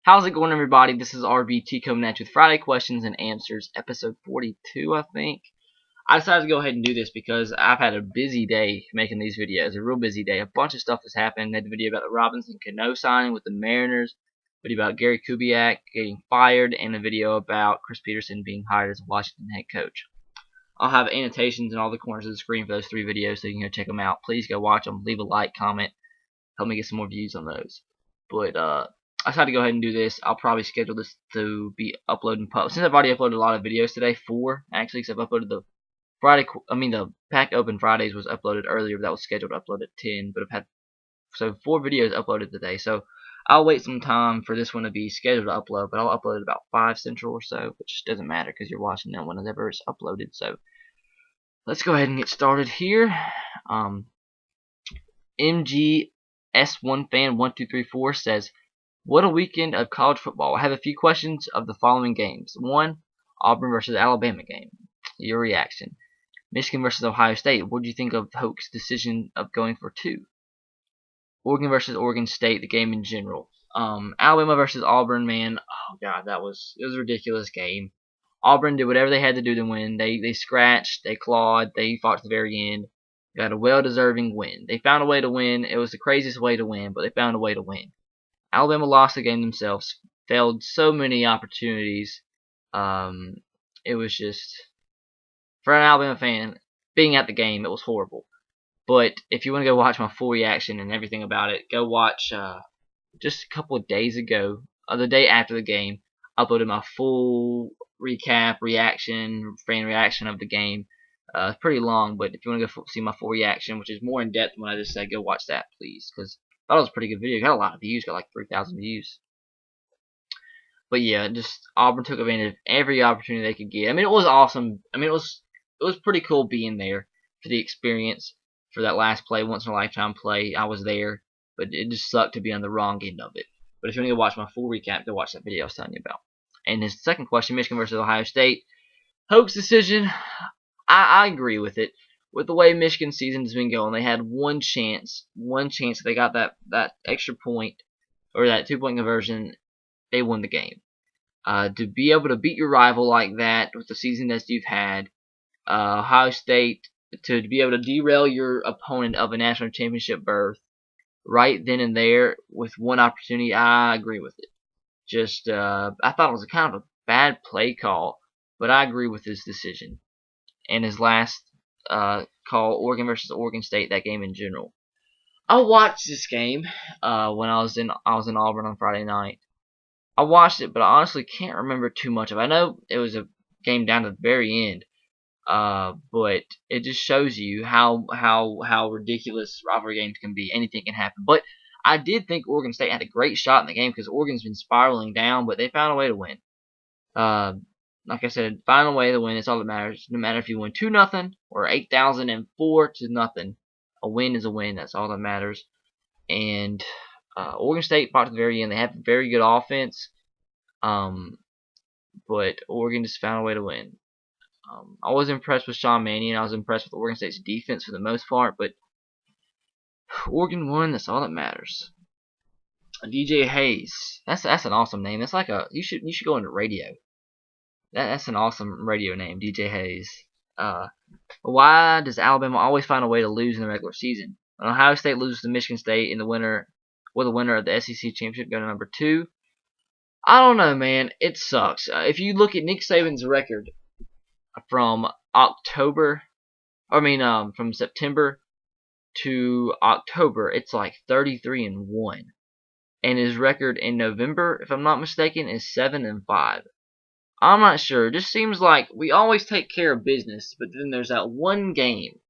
How's it going, everybody? This is RBT coming at you with Friday questions and answers, episode 42, I think. I decided to go ahead and do this because I've had a busy day making these videos, a real busy day. A bunch of stuff has happened. I had the video about the Robinson Cano signing with the Mariners, video about Gary Kubiak getting fired, and a video about Chris Peterson being hired as a Washington head coach. I'll have annotations in all the corners of the screen for those 3 videos, so you can go check them out. Please go watch them. Leave a like, comment, help me get some more views on those. But I decided to go ahead and do this. I'll probably schedule this to be uploaded and published. Since I've already uploaded a lot of videos today, 4 actually, because I've uploaded the the Pack Open Fridays was uploaded earlier, but that was scheduled to upload at 10. But I've had 4 videos uploaded today, so I'll wait some time for this one to be scheduled to upload. But I'll upload it about 5 Central or so, which doesn't matter because you're watching that whenever it's uploaded. So let's go ahead and get started here. MGS1 fan 1234 says, what a weekend of college football. I have a few questions of the following games. 1, Auburn versus Alabama game. Your reaction. Michigan versus Ohio State. What do you think of Hoke's decision of going for 2? Oregon versus Oregon State, the game in general. Alabama versus Auburn, man. Oh god, it was a ridiculous game. Auburn did whatever they had to do to win. They scratched, they clawed, they fought to the very end. Got a well-deserving win. They found a way to win. It was the craziest way to win, but they found a way to win. Alabama lost the game themselves, failed so many opportunities. It was just, for an Alabama fan, being at the game, it was horrible. But if you want to go watch my full reaction and everything about it, go watch, just a couple of days ago, the day after the game, I uploaded my full recap, fan reaction of the game. It's pretty long, but if you want to go see my full reaction, which is more in depth than what I just said, go watch that, please, because I thought it was a pretty good video. Got a lot of views, got like 3,000 views. But yeah, just Auburn took advantage of every opportunity they could get. I mean, it was awesome. I mean, it was pretty cool being there for the experience for that last play, once in a lifetime play. I was there, but it just sucked to be on the wrong end of it. But if you want to go watch my full recap, go watch that video I was telling you about. And his second question, Michigan versus Ohio State. Hoke's decision, I agree with it. With the way Michigan's season has been going, they had one chance that they got that extra point, or that 2-point conversion, they won the game. To be able to beat your rival like that with the season that you've had, Ohio State, to be able to derail your opponent of a national championship berth right then and there with one opportunity, I agree with it. Just, I thought it was a kind of a bad play call, but I agree with his decision. And his last call, Oregon versus Oregon State, that game in general. I watched this game when I was in Auburn on Friday night. I watched it, but I honestly can't remember too much of it. I know it was a game down to the very end, but it just shows you how ridiculous rivalry games can be. Anything can happen. But I did think Oregon State had a great shot in the game because Oregon's been spiraling down, but they found a way to win. Like I said, find a way to win. It's all that matters. No matter if you win 2-0 or 8,004-0, a win is a win. That's all that matters. And Oregon State fought to the very end. They have a very good offense, but Oregon just found a way to win. I was impressed with Sean Mannion. I was impressed with Oregon State's defense for the most part, but Oregon won. That's all that matters. DJ Hayes. That's an awesome name. That's like you should go into radio. That's an awesome radio name, DJ Hayes. Why does Alabama always find a way to lose in the regular season? When Ohio State loses to Michigan State in the winner of the SEC championship, go to number 2. I don't know, man. It sucks. If you look at Nick Saban's record from from September to October, it's like 33-1, and his record in November, if I'm not mistaken, is 7-5. I'm not sure. It just seems like we always take care of business, but then there's that one game.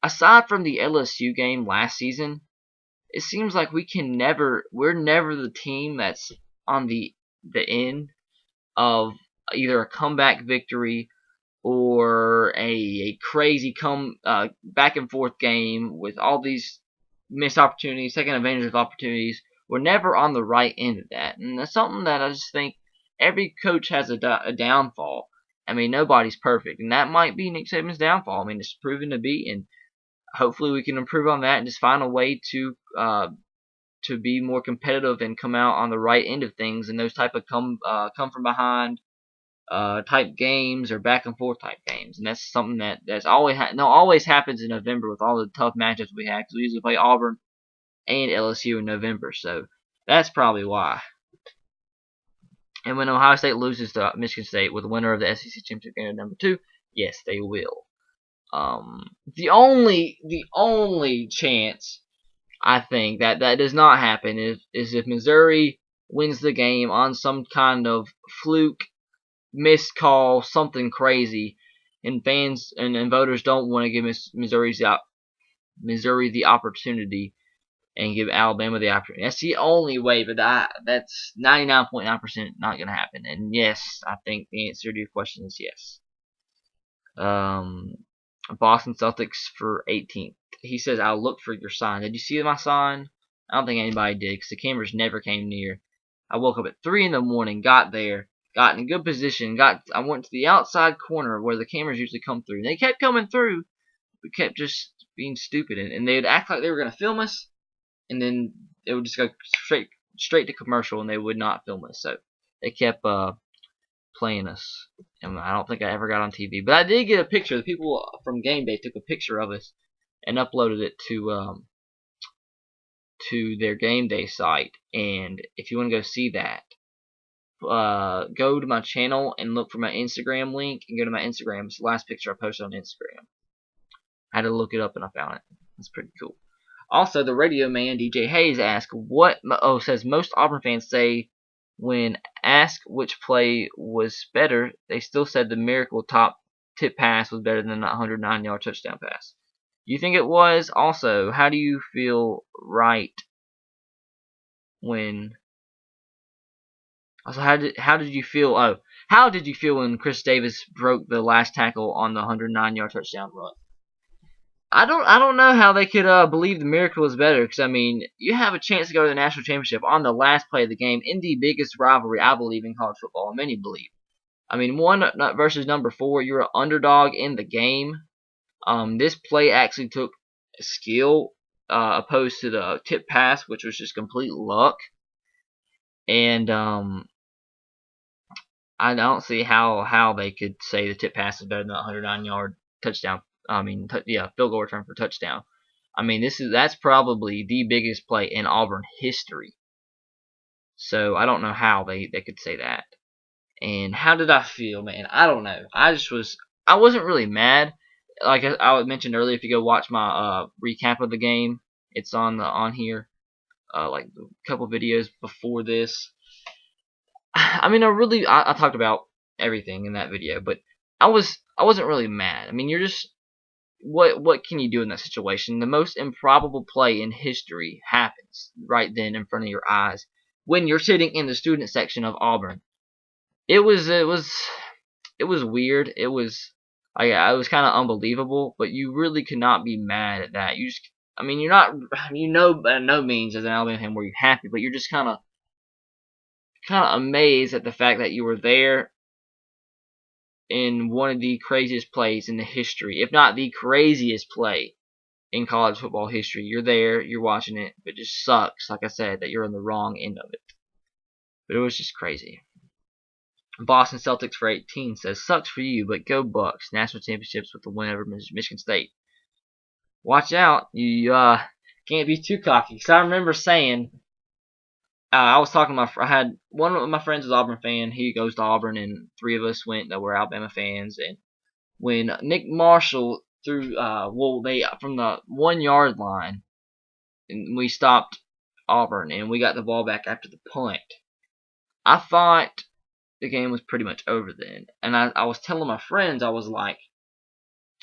Aside from the LSU game last season, it seems like we're never the team that's on the end of either a comeback victory or a crazy back and forth game with all these missed opportunities, taking advantage of opportunities. We're never on the right end of that, and that's something that I just think every coach has a downfall. I mean, nobody's perfect, and that might be Nick Saban's downfall. I mean, it's proven to be, and hopefully we can improve on that and just find a way to to be more competitive and come out on the right end of things in those type of come from behind type games or back and forth type games, and that's something that's always happens in November with all the tough matchups we have, because we usually play Auburn and LSU in November, so that's probably why. And when Ohio State loses to Michigan State with the winner of the SEC championship game number 2, yes, they will. The only chance I think that does not happen is if Missouri wins the game on some kind of fluke, missed call, something crazy, and fans and voters don't want to give Missouri the opportunity and give Alabama the opportunity. That's the only way, but that's 99.9% not going to happen. And yes, I think the answer to your question is yes. Boston Celtics for 18th. He says, I'll look for your sign. Did you see my sign? I don't think anybody did, because the cameras never came near. I woke up at 3 in the morning, got there, got in a good position, I went to the outside corner where the cameras usually come through. And they kept coming through. We kept just being stupid, and they'd act like they were going to film us, and then it would just go straight to commercial, and they would not film us. So they kept playing us, and I don't think I ever got on TV. But I did get a picture. The people from Game Day took a picture of us and uploaded it to their Game Day site. And if you want to go see that, go to my channel and look for my Instagram link, and go to my Instagram. It's the last picture I posted on Instagram. I had to look it up, and I found it. It's pretty cool. Also, the radio man, DJ Hayes, asked, says most Auburn fans say when asked which play was better, they still said the miracle top tip pass was better than the 109-yard touchdown pass. You think it was? Also, how do you feel when... Also, how did you feel? How did you feel when Chris Davis broke the last tackle on the 109-yard touchdown run? I don't know how they could believe the miracle was better, because I mean, you have a chance to go to the national championship on the last play of the game in the biggest rivalry I believe in college football, and many believe. I mean, 1 versus number 4, you're an underdog in the game. This play actually took skill opposed to the tip pass, which was just complete luck. And I don't see how they could say the tip pass is better than the 109-yard touchdown. Field goal return for touchdown. I mean, that's probably the biggest play in Auburn history. So I don't know how they could say that. And how did I feel, man? I don't know. I wasn't really mad. Like I mentioned earlier, if you go watch my recap of the game, it's on here. Like a couple videos before this. I mean, I talked about everything in that video, but I wasn't really mad. I mean, you're just what can you do in that situation? The most improbable play in history happens right then in front of your eyes when you're sitting in the student section of Auburn. It was weird. It was kind of unbelievable, but you really could not be mad at that. You're not, by no means as an Alabama fan were you happy, but you're just kind of amazed at the fact that you were there in one of the craziest plays in the history, if not the craziest play in college football history. You're there, you're watching it, but it just sucks, like I said, that you're on the wrong end of it. But it was just crazy. Boston Celtics for 18 says, sucks for you, but go Bucks. National championships with the win over Michigan State. Watch out. You can't be too cocky. Because I remember saying, I was talking to I had one of my friends was Auburn fan. He goes to Auburn, and 3 of us went that were Alabama fans. And when Nick Marshall threw, from the 1-yard line, and we stopped Auburn, and we got the ball back after the punt, I thought the game was pretty much over then. And I was telling my friends, I was like,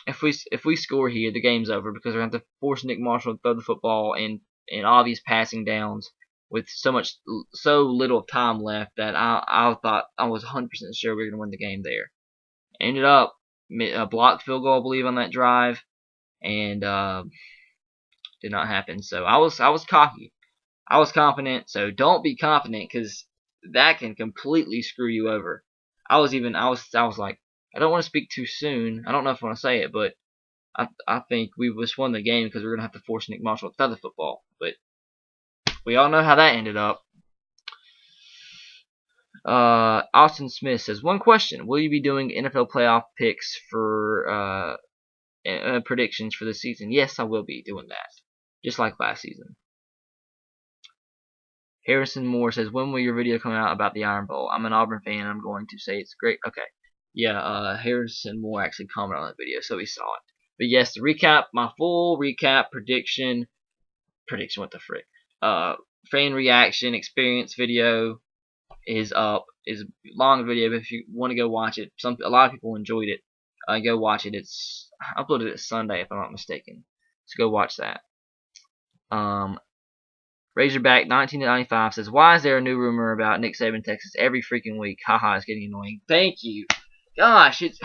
if we score here, the game's over, because we're going to have to force Nick Marshall to throw the football in obvious passing downs with so little time left that I thought I was 100% sure we were going to win the game there. Ended up a blocked field goal, I believe, on that drive, and did not happen. So I was cocky. I was confident. So don't be confident, because that can completely screw you over. I was like, I don't want to speak too soon. I don't know if I want to say it, but I think we just won the game because we're going to have to force Nick Marshall to throw the football. But We all know how that ended up. Austin Smith says, one question. Will you be doing NFL playoff picks for predictions for this season? Yes, I will be doing that. Just like last season. Harrison Moore says, when will your video come out about the Iron Bowl? I'm an Auburn fan. I'm going to say it's great. Okay. Yeah, Harrison Moore actually commented on that video, so he saw it. But yes, to recap, my full recap prediction, what the frick? Fan reaction experience video is up. Is a long video, but if you want to go watch it, a lot of people enjoyed it. Go watch it. It's uploaded it Sunday, if I'm not mistaken. So go watch that. Razorback 1995 says, why is there a new rumor about Nick Saban, Texas every freaking week? Haha, it's getting annoying. Thank you. Gosh, it's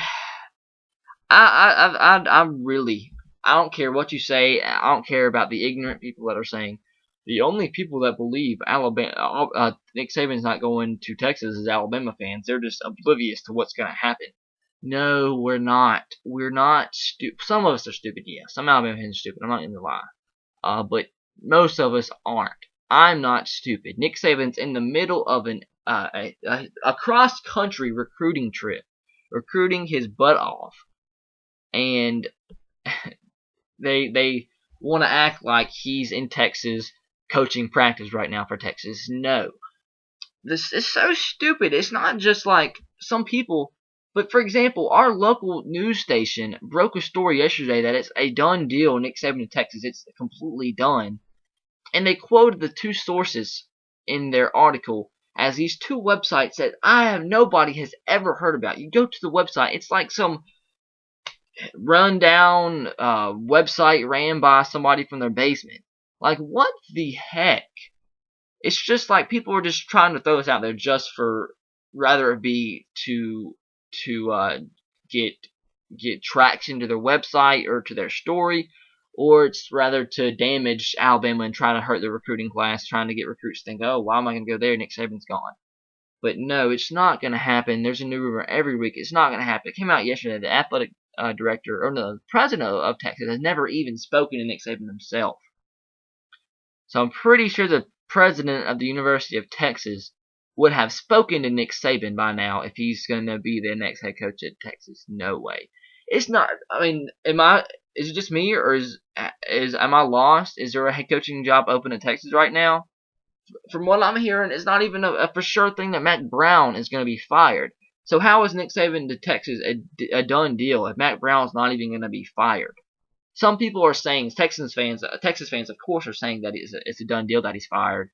I really, I don't care what you say. I don't care about the ignorant people that are saying the only people that believe Nick Saban's not going to Texas is Alabama fans. They're just oblivious to what's going to happen. No, we're not. We're not stupid. Some of us are stupid, yeah. Some Alabama fans are stupid. I'm not going to lie. But most of us aren't. I'm not stupid. Nick Saban's in the middle of a cross-country recruiting trip, recruiting his butt off, and they want to act like he's in Texas coaching practice right now for Texas. No. This is so stupid. It's not just like some people, but for example, our local news station broke a story yesterday that it's a done deal, Nick Saban to Texas. It's completely done. And they quoted the two sources in their article as these two websites that nobody has ever heard about. You go to the website, it's like some rundown website ran by somebody from their basement. Like, what the heck? It's just like people are just trying to throw this out there just for, rather it be to get traction to their website or to their story, or it's rather to damage Alabama and try to hurt the recruiting class, trying to get recruits to think, oh, why am I going to go there? Nick Saban's gone. But no, it's not going to happen. There's a new rumor every week. It's not going to happen. It came out yesterday. The athletic director, or no, the president of Texas has never even spoken to Nick Saban himself. So I'm pretty sure the president of the University of Texas would have spoken to Nick Saban by now if he's going to be the next head coach at Texas. No way. It's not. I mean, is it just me, or am I lost? Is there a head coaching job open at Texas right now? From what I'm hearing, it's not even a for sure thing that Matt Brown is going to be fired. So how is Nick Saban to Texas a done deal if Matt Brown's not even going to be fired? Some people are saying, Texas fans, of course, are saying that it's a done deal that he's fired.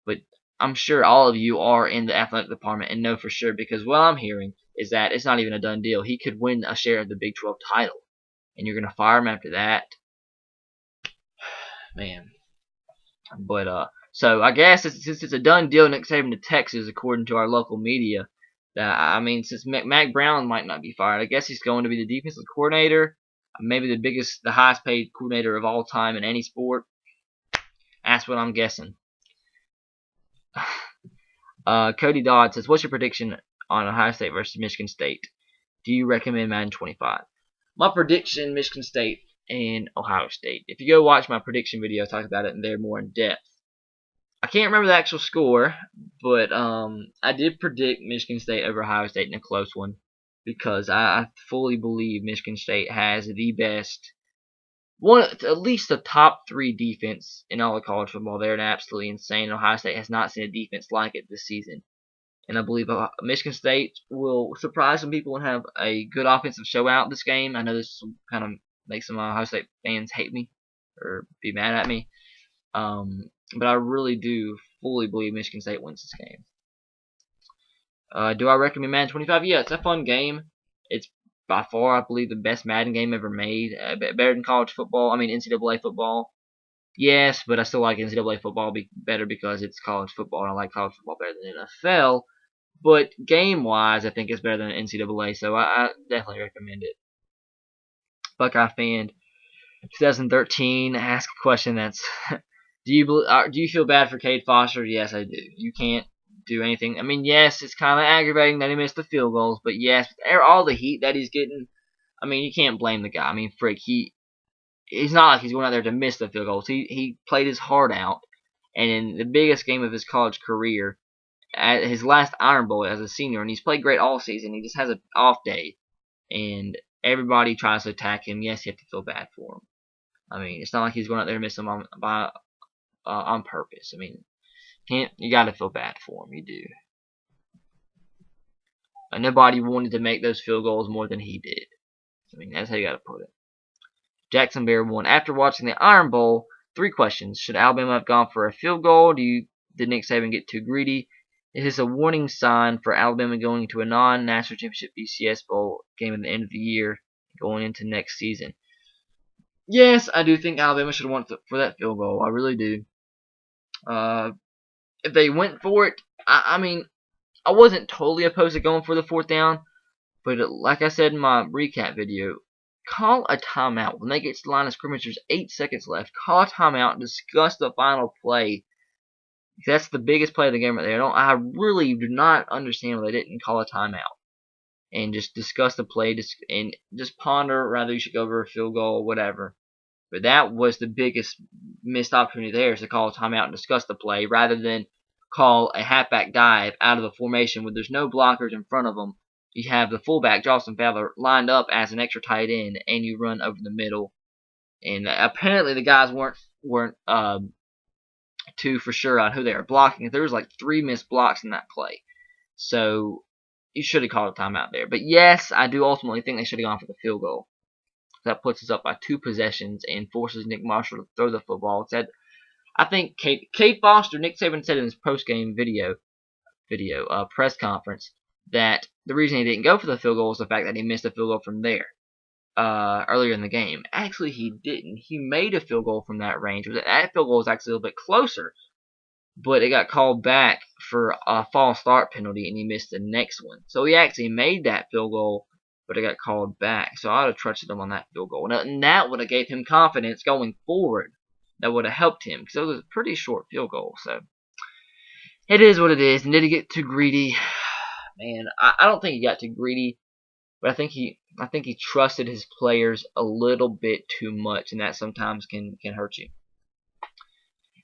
But I'm sure all of you are in the athletic department and know for sure, because what I'm hearing is that it's not even a done deal. He could win a share of the Big 12 title, and you're going to fire him after that? Man. But, so I guess since it's a done deal, Nick Saban to Texas, according to our local media, I mean, since Mac Brown might not be fired, I guess he's going to be the defensive coordinator, maybe the highest paid coordinator of all time in any sport. That's what I'm guessing. Cody Dodd says, what's your prediction on Ohio State versus Michigan State? Do you recommend Madden 25? My prediction, Michigan State and Ohio State. If you go watch my prediction video, I talk about it in there more in depth. I can't remember the actual score, but I did predict Michigan State over Ohio State in a close one, because I fully believe Michigan State has the best, at least the top 3 defense in all of college football. They're absolutely insane. Ohio State has not seen a defense like it this season. And I believe Michigan State will surprise some people and have a good offensive show out this game. I know this will kind of make some Ohio State fans hate me or be mad at me. But I really do fully believe Michigan State wins this game. Do I recommend Madden 25? Yeah, it's a fun game. It's by far, I believe, the best Madden game ever made. Better than college football. I mean, NCAA football. Yes, but I still like NCAA football better because it's college football, and I like college football better than NFL. But game-wise, I think it's better than NCAA, so I definitely recommend it. Buckeye fan 2013 ask a question that's do you feel bad for Cade Foster? Yes, I do. You can't do anything. I mean, yes, it's kind of aggravating that he missed the field goals, but yes, with all the heat that he's getting, I mean, you can't blame the guy. I mean, frick, he's not like he's going out there to miss the field goals. He played his heart out, and in the biggest game of his college career, at his last Iron Bowl as a senior, and he's played great all season. He just has an off day, and everybody tries to attack him. Yes, you have to feel bad for him. I mean, it's not like he's going out there to miss them on purpose. I mean, you got to feel bad for him. You do. And nobody wanted to make those field goals more than he did. I mean, that's how you got to put it. Jackson Bear won. After watching the Iron Bowl, 3 questions. Should Alabama have gone for a field goal? Did Nick Saban get too greedy? Is this a warning sign for Alabama going to a non-national championship BCS Bowl game at the end of the year, going into next season? Yes, I do think Alabama should have went for that field goal. I really do. If they went for it, I mean, I wasn't totally opposed to going for the 4th down, but like I said in my recap video, call a timeout. When they get to the line of scrimmage, there's 8 seconds left. Call a timeout and discuss the final play. That's the biggest play of the game right there. I really do not understand why they didn't call a timeout and just discuss the play and just ponder whether you should go for a field goal or whatever. But that was the biggest missed opportunity there, is to call a timeout and discuss the play rather than call a halfback dive out of the formation where there's no blockers in front of them. You have the fullback, Justin Fowler, lined up as an extra tight end, and you run over the middle. And apparently the guys weren't too for sure on who they were blocking. There was like 3 missed blocks in that play. So you should have called a timeout there. But yes, I do ultimately think they should have gone for the field goal. That puts us up by 2 possessions and forces Nick Marshall to throw the football. I think Cade Foster, Nick Saban said in his post-game press conference, that the reason he didn't go for the field goal was the fact that he missed a field goal from there earlier in the game. Actually, he didn't. He made a field goal from that range. That field goal was actually a little bit closer, but it got called back for a false start penalty, and he missed the next one. So he actually made that field goal, but it got called back. So I would have trusted him on that field goal. And that would have gave him confidence going forward. That would have helped him, because it was a pretty short field goal. So it is what it is. And did he get too greedy? Man, I don't think he got too greedy, but I think he trusted his players a little bit too much, and that sometimes can hurt you.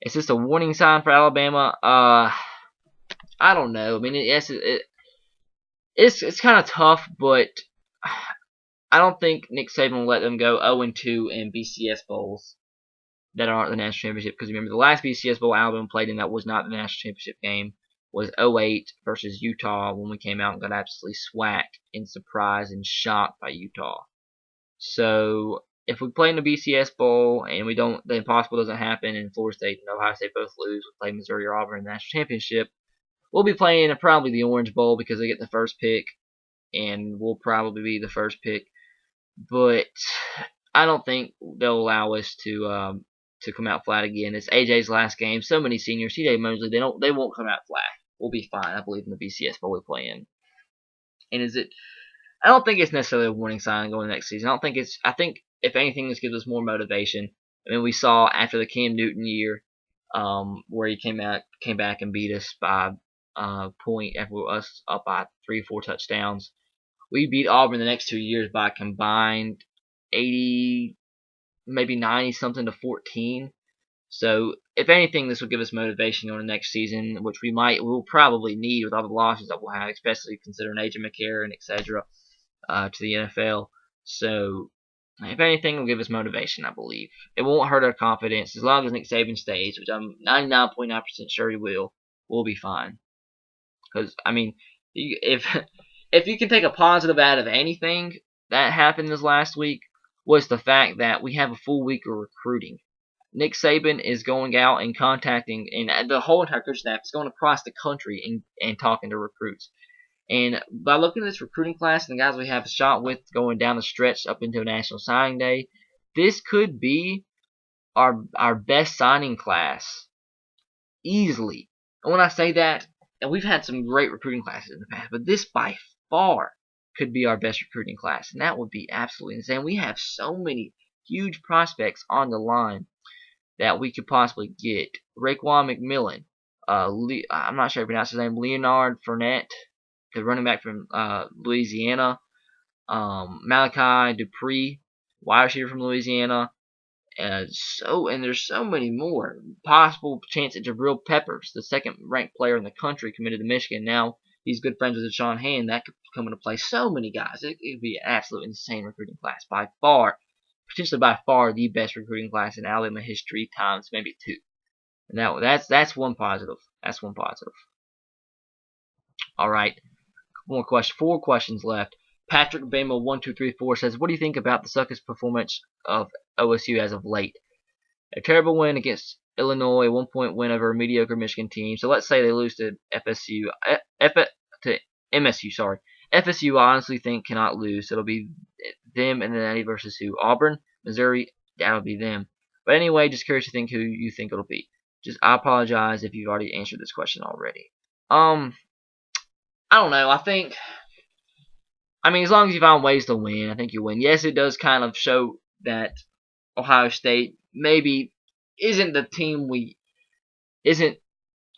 Is this a warning sign for Alabama? I don't know. I mean, it's kind of tough, but I don't think Nick Saban will let them go 0-2 in BCS bowls that aren't the national championship. Because remember, the last BCS bowl Alabama played in that was not the national championship game was 08 versus Utah, when we came out and got absolutely swacked in surprise and shocked by Utah. So if we play in the BCS bowl and we don't, the impossible doesn't happen, and Florida State and Ohio State both lose, we play Missouri or Auburn in the national championship, we'll be playing probably the Orange Bowl because they get the first pick, and we'll probably be the first pick. But I don't think they'll allow us to come out flat again. It's AJ's last game. So many seniors. TJ Mosley, they won't come out flat. We'll be fine, I believe, in the BCS bowl we play in. And I don't think it's necessarily a warning sign going next season. I think if anything, this gives us more motivation. I mean, we saw after the Cam Newton year, where he came back and beat us by point after us up by 3 or 4 touchdowns. We beat Auburn the next 2 years by combined 80, maybe 90 something to 14. So if anything, this will give us motivation on the next season, which we'll probably need with all the losses that we'll have, especially considering AJ McCarron, etc. To the NFL. So if anything, it'll give us motivation, I believe. It won't hurt our confidence as long as Nick Saban stays, which I'm 99.9% sure he will. We'll be fine. Because I mean, if you can take a positive out of anything that happened this last week, was the fact that we have a full week of recruiting. Nick Saban is going out and contacting, and the whole entire coaching staff is going across the country and talking to recruits. And by looking at this recruiting class and the guys we have a shot with going down the stretch up into National Signing Day, this could be our best signing class easily. And when I say that, and we've had some great recruiting classes in the past, but this by far could be our best recruiting class, and that would be absolutely insane. We have so many huge prospects on the line that we could possibly get. Raekwon McMillan, I'm not sure how to pronounce his name, Leonard Fournette, the running back from Louisiana, Malachi Dupree, wide receiver from Louisiana, And there's so many more. Possible chance at Jabril Peppers, the second-ranked player in the country, committed to Michigan. Now he's good friends with Sean Hand. That could come into play. So many guys. It would be an absolute insane recruiting class. By far, potentially by far, the best recruiting class in Alabama history times maybe two. And that's one positive. That's one positive. All right. More question. 4 questions left. Patrick Bama 1234 says, "What do you think about the Suckers' performance of OSU as of late? A terrible win against Illinois, 1-point win over a mediocre Michigan team. So let's say they lose to to MSU. Sorry, FSU. I honestly think cannot lose. So it'll be them and then versus who? Auburn, Missouri. That'll be them. But anyway, just curious to think who you think it'll be. I apologize if you've already answered this question already. I don't know. I mean, as long as you find ways to win, I think you win. Yes, it does kind of show that Ohio State maybe isn't an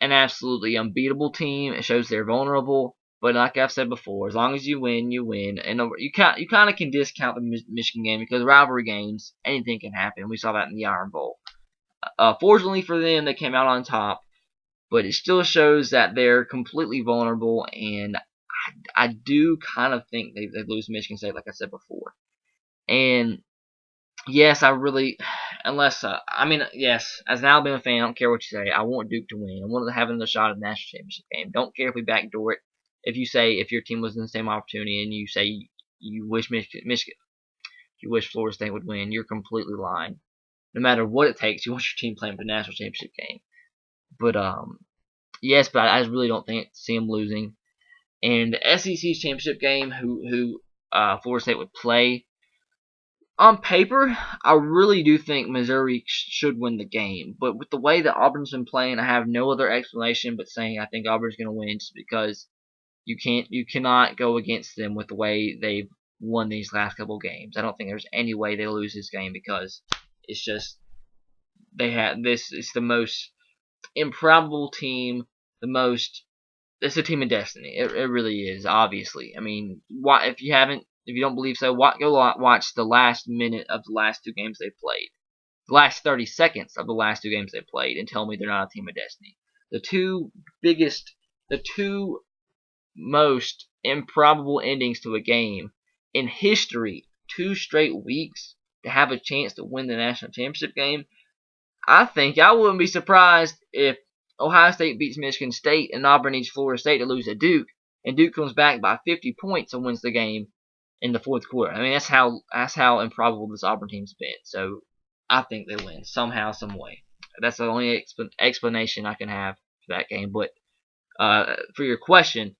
absolutely unbeatable team. It shows they're vulnerable. But like I've said before, as long as you win, you win. And you kind of can discount the Michigan game because rivalry games, anything can happen. We saw that in the Iron Bowl. Fortunately for them, they came out on top. But it still shows that they're completely vulnerable, and I do kind of think they lose Michigan State, like I said before. And yes, yes, as an Alabama fan, I don't care what you say. I want Duke to win. I want to have another shot at the national championship game. Don't care if we backdoor it. If your team was in the same opportunity and you say you wish you wish Florida State would win, you're completely lying. No matter what it takes, you want your team playing for the national championship game. But yes, but I really don't see them losing. And the SEC's championship game, who Florida State would play, on paper, I really do think Missouri should win the game. But with the way that Auburn's been playing, I have no other explanation but saying I think Auburn's going to win, just because you cannot go against them with the way they've won these last couple games. I don't think there's any way they lose this game because it's just it's the most improbable team, it's a team of destiny. It really is, obviously. I mean, if you don't believe so, go watch the last minute of the last 2 games they played. The last 30 seconds of the last 2 games they played, and tell me they're not a team of destiny. The two most improbable endings to a game in history, 2 straight weeks to have a chance to win the national championship game. I think I wouldn't be surprised if Ohio State beats Michigan State and Auburn needs Florida State to lose to Duke, and Duke comes back by 50 points and wins the game in the 4th quarter. I mean, that's how improbable this Auburn team's been. So I think they win somehow, some way. That's the only explanation I can have for that game. But for your question,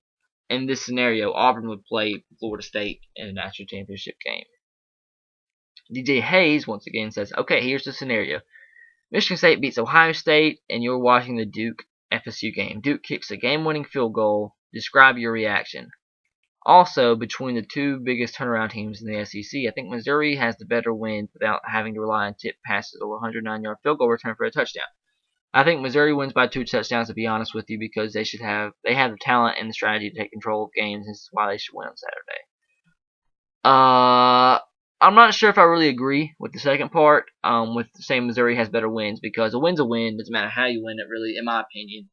in this scenario, Auburn would play Florida State in a national championship game. DJ Hayes once again says, "Okay, here's the scenario. Michigan State beats Ohio State, and you're watching the Duke FSU game. Duke kicks a game-winning field goal. Describe your reaction. Also, between the 2 biggest turnaround teams in the SEC, I think Missouri has the better win without having to rely on tip passes or 109-yard field goal return for a touchdown. I think Missouri wins by 2 touchdowns, to be honest with you, because they have the talent and the strategy to take control of games. This is why they should win on Saturday." I'm not sure if I really agree with the second part, with saying Missouri has better wins, because a win's a win. Doesn't matter how you win it, really, in my opinion.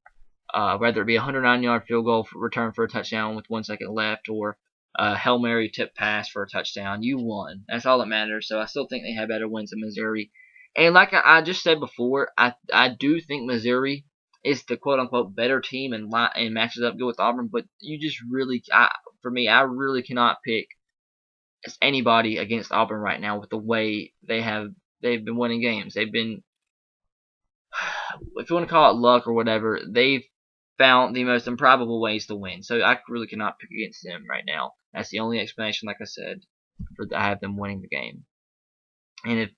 Whether it be a 109-yard field goal return for a touchdown with 1 second left, or a Hail Mary tip pass for a touchdown, you won. That's all that matters. So I still think they have better wins than Missouri. And like I just said before, I do think Missouri is the quote-unquote better team and matches up good with Auburn, but you just really, for me, I really cannot pick anybody against Auburn right now with the way they've been winning games. They've been, if you want to call it luck or whatever, they've found the most improbable ways to win. So I really cannot pick against them right now. That's the only explanation, like I said, I have them winning the game. And if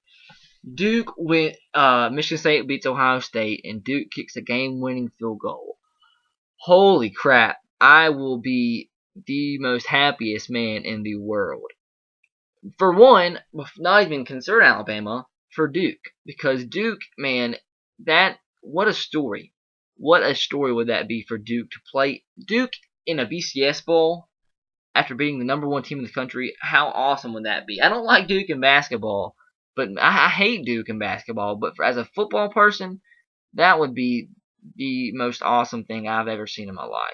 Michigan State beats Ohio State and Duke kicks a game-winning field goal, holy crap, I will be the most happiest man in the world. For one, not even consider Alabama, for Duke. Because Duke, man, what a story. What a story would that be for Duke to play Duke in a BCS Bowl after beating the #1 team in the country? How awesome would that be? I don't like Duke in basketball, But I hate Duke in basketball. But as a football person, that would be the most awesome thing I've ever seen in my life.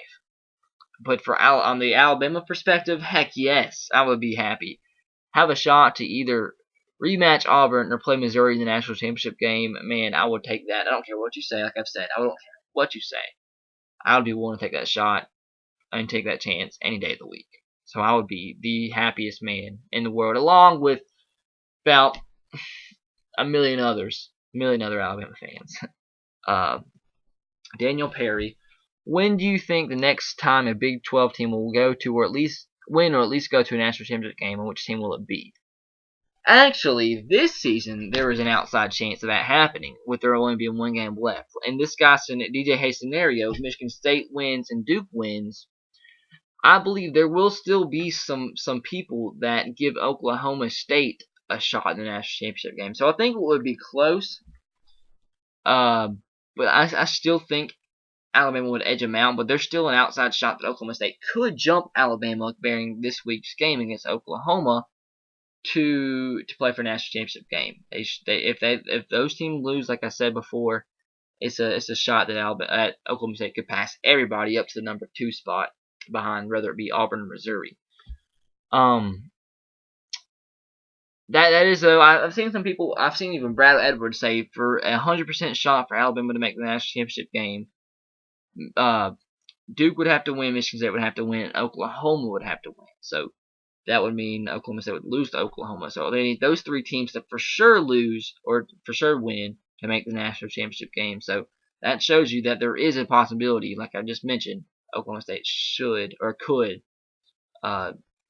But on the Alabama perspective, heck yes, I would be happy. Have a shot to either rematch Auburn or play Missouri in the national championship game. Man, I would take that. I don't care what you say. Like I've said, I don't care what you say. I would be willing to take that shot and take that chance any day of the week. So I would be the happiest man in the world, along with about a million other Alabama fans. Daniel Perry, when do you think the next time a Big 12 team will go to, or at least win, or at least go to a national championship game, and which team will it be? Actually, this season, there is an outside chance of that happening, with there only being one game left. In this guy's DJ Hayes scenario, if Michigan State wins and Duke wins, I believe there will still be some people that give Oklahoma State a shot in the national championship game. So I think it would be close. But I still think Alabama would edge them out. But there's still an outside shot that Oklahoma State could jump Alabama during this week's game against Oklahoma to play for a national championship game. If those teams lose, like I said before, it's a shot that Oklahoma State could pass everybody up to the number 2 spot behind, whether it be Auburn or Missouri. That is though. I've seen some people. I've seen even Brad Edwards say for 100% shot for Alabama to make the national championship game, Duke would have to win, Michigan State would have to win, Oklahoma would have to win. So that would mean Oklahoma State would lose to Oklahoma. So they need those 3 teams to for sure lose or for sure win to make the national championship game. So that shows you that there is a possibility, like I just mentioned, Oklahoma State should or could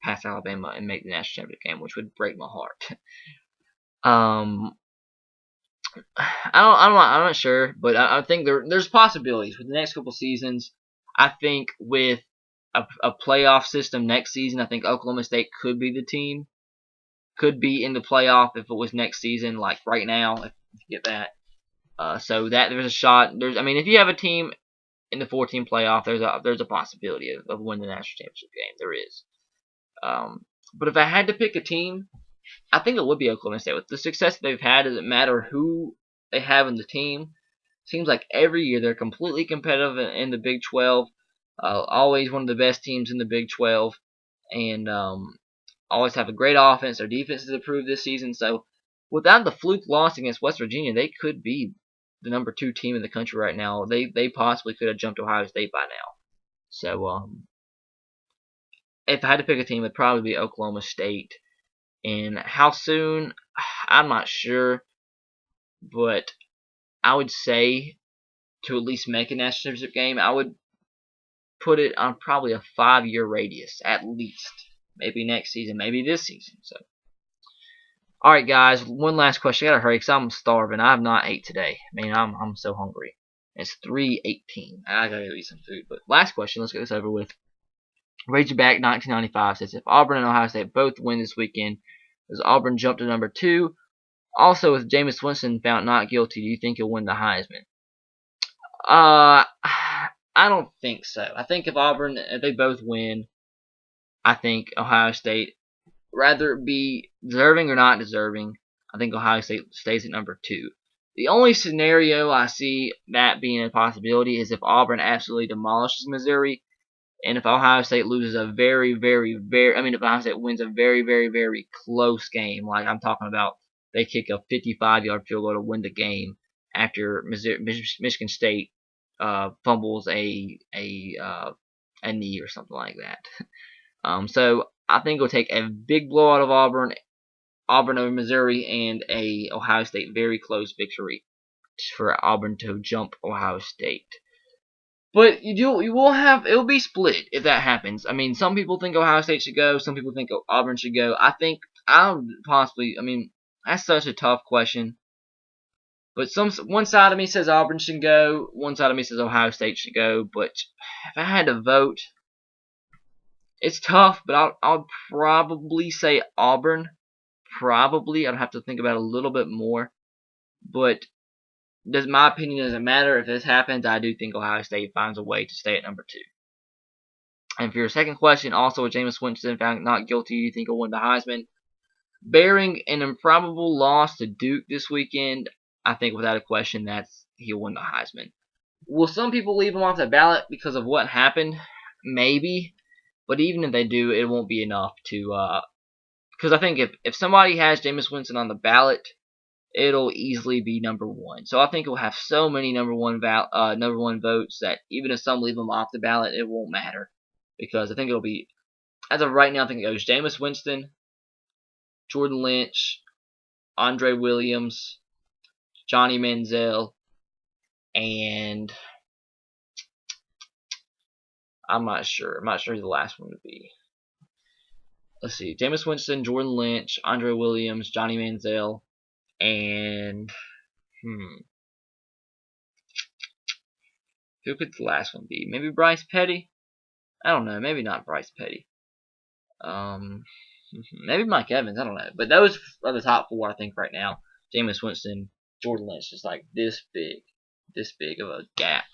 pass Alabama and make the national championship game, which would break my heart. I'm not sure, but I think there's possibilities with the next couple seasons. I think with a playoff system next season, I think Oklahoma State could be the team, could be in the playoff if it was next season, like right now, if you get that. So that there's a shot. If you have a team in the 14 playoff, there's a possibility of winning the national championship game. There is. But if I had to pick a team, I think it would be Oklahoma State. With the success that they've had, doesn't matter who they have in the team. Seems like every year they're completely competitive in the Big 12. Always one of the best teams in the Big 12. And always have a great offense. Their defense has improved this season. So without the fluke loss against West Virginia, they could be the number 2 team in the country right now. They possibly could have jumped Ohio State by now. So if I had to pick a team, it'd probably be Oklahoma State. And how soon, I'm not sure. But I would say to at least make a national championship game, I would put it on probably a 5-year radius, at least. Maybe next season, maybe this season. So, alright guys, one last question. I gotta hurry because I'm starving. I have not ate today. I'm so hungry. It's 3:18. I gotta eat some food. But last question, let's get this over with. Razorback 1995 says, if Auburn and Ohio State both win this weekend, does Auburn jump to number 2? Also, with Jameis Winston found not guilty, do you think he'll win the Heisman? I don't think so. I think if they both win, I think Ohio State, rather be deserving or not deserving, I think Ohio State stays at number 2. The only scenario I see that being a possibility is if Auburn absolutely demolishes Missouri. And if Ohio State loses a if Ohio State wins a very, very, very close game, like I'm talking about, they kick a 55-yard field goal to win the game after Michigan State fumbles a knee or something like that. So I think it'll take a big blowout of Auburn over Missouri, and a Ohio State very close victory for Auburn to jump Ohio State. But it'll be split if that happens. Some people think Ohio State should go, some people think Auburn should go. That's such a tough question. But one side of me says Auburn should go, one side of me says Ohio State should go. But if I had to vote, it's tough, but I'll probably say Auburn. Probably. I'd have to think about it a little bit more. But my opinion doesn't matter. If this happens, I do think Ohio State finds a way to stay at number 2. And for your second question, also with Jameis Winston found not guilty, do you think he'll win the Heisman? Bearing an improbable loss to Duke this weekend, I think without a question he'll win the Heisman. Will some people leave him off the ballot because of what happened? Maybe. But even if they do, it won't be enough to, because I think if somebody has Jameis Winston on the ballot, it'll easily be number one. So I think it'll have so many number one votes that even if some leave him off the ballot, it won't matter. Because I think it'll be, as of right now, I think it goes Jameis Winston, Jordan Lynch, Andre Williams, Johnny Manziel, and I'm not sure. I'm not sure who the last one would be. Let's see. Jameis Winston, Jordan Lynch, Andre Williams, Johnny Manziel, and who could the last one be? Maybe Bryce Petty? I don't know. Maybe not Bryce Petty. Maybe Mike Evans. I don't know. But those are the top four, I think, right now. Jameis Winston, Jordan Lynch, just like this big of a gap.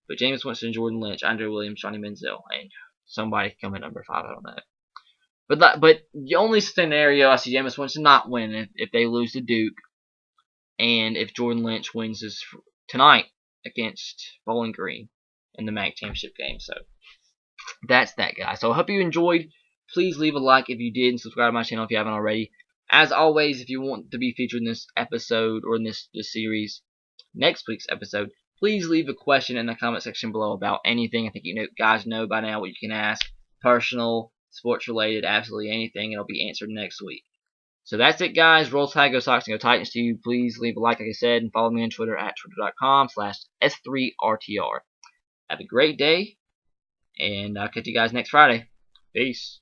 But Jameis Winston, Jordan Lynch, Andre Williams, Johnny Manziel, and somebody can come in number 5. I don't know. But the only scenario I see Jameis Winston not winning if they lose to Duke, and if Jordan Lynch wins this tonight against Bowling Green in the MAC championship game. So that's that, guy. So I hope you enjoyed. Please leave a like if you did, and subscribe to my channel if you haven't already. As always, if you want to be featured in this episode or in this series, next week's episode, please leave a question in the comment section below about anything. I think guys know by now what you can ask. Personal, sports related, absolutely anything. It'll be answered next week. So that's it, guys. Roll Tide, go Sox, and go Titans to you. Please leave a like I said, and follow me on Twitter at twitter.com/S3RTR. Have a great day, and I'll catch you guys next Friday. Peace.